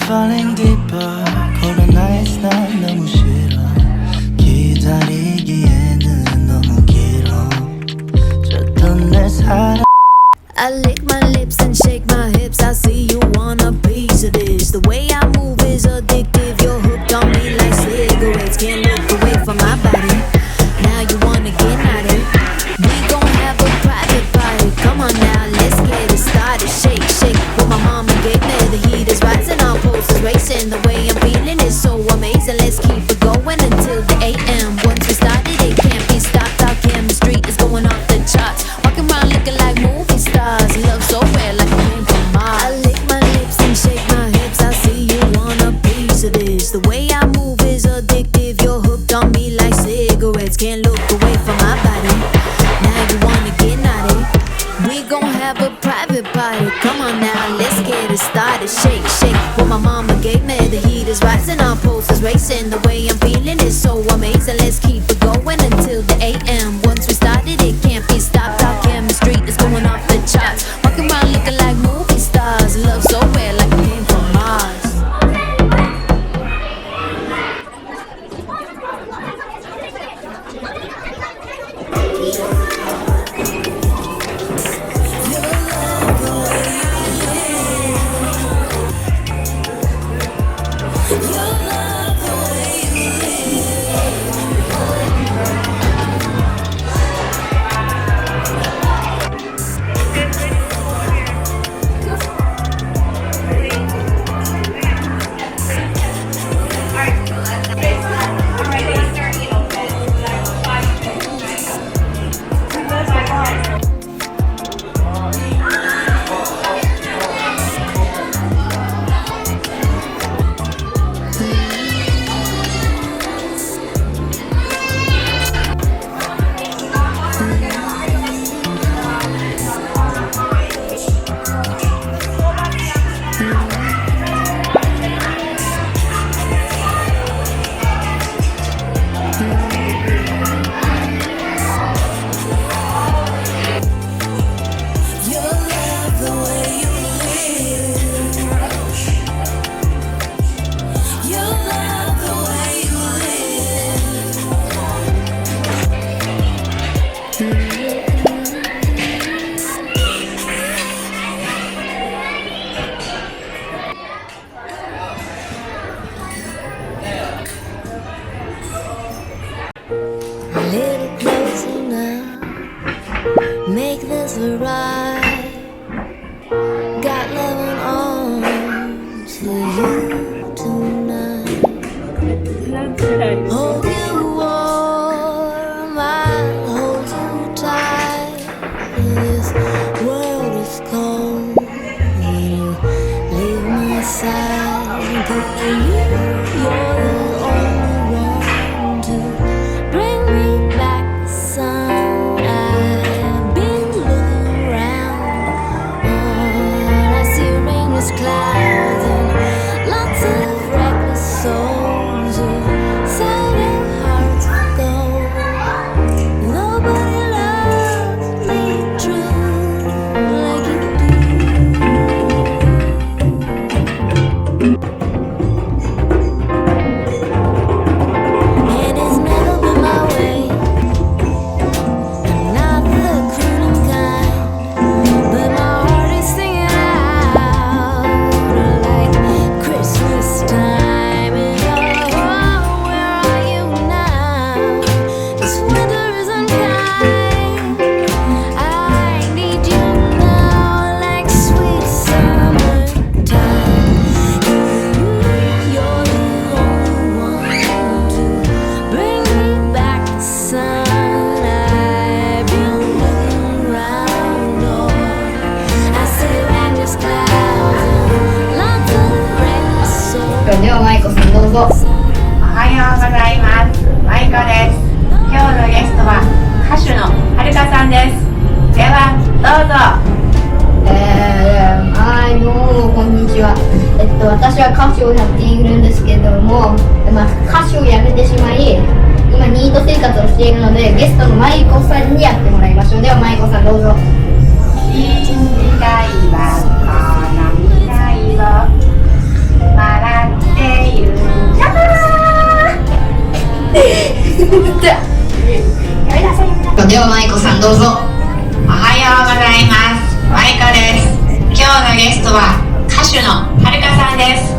falling deeper 코로나에서 난 너무 싫어 기다리기에는 너무 길어 줬던 내 사랑 I lick my lips and shake my hips. I see you want a piece of this. The way I move is addictive. You're hooked on me like cigarettes. Can't look away from my body. Now you wanna get at it. We gon' have a private party. Come on now, let's get it started. Shake, shake. What my mama gave me. The heat is rising, our pulses racing. The way I'm feeling is so amazing. Let's keep it going until the AM. Once we started, it can't be stopped. Our chemistry is going off the charts. Walking around looking like movie stars. Love so rare, like a came from Mars. I lick my lips and shake my hips. I see you want a piece of this. The way I move is addictive. You're hooked on me like cigarettes. Can't look away from my body. Now you wanna get naughty. We gon' have a private party. Come on now, let's get it started. Shake, shake. What my mama gave me. The heat is rising, our pulses racing. The way I'm feeling is so amazing. Let's keep it going until the AM. Once we started, it can't be stopped. Our chemistry is going off the charts. Walking around looking like movie stars. Love so rare, like it came from Mars. Little closer now, make this a ride. Got loving on to you tonight. Hold you warm, I'll hold you tight. This world is cold when you leave my side. Girl, you're the only one to bring me back the sun. I've been looking around. All I see rainless clouds and lots of reckless souls who sell their hearts for gold. Nobody loves me true like you do. And it's never been my way. I'm not the crooning kind, but my heart is singing out like Christmas time. And oh, where are you now? This winter is unkind. I need you now like sweet summertime. You're the only one to bring me back the sun. I've been looking around, I see rainless clouds and lots of reckless souls. では舞子さんどうぞ。おはようございます。まいこです。今日のゲストは歌手のはるかさんです。ではどうぞ。はい、どうもこんにちは。私は歌手をやっているんですけども、歌手を辞めてしまい、今ニート生活をしているので、ゲストの舞子さんにやってもらいましょう。では舞子さんどうぞ。信じたいはこの未来を笑めなさいやめなさい。ではマイコさんどうぞ。おはようございます。マイコです。今日のゲストは歌手のはるかさんです。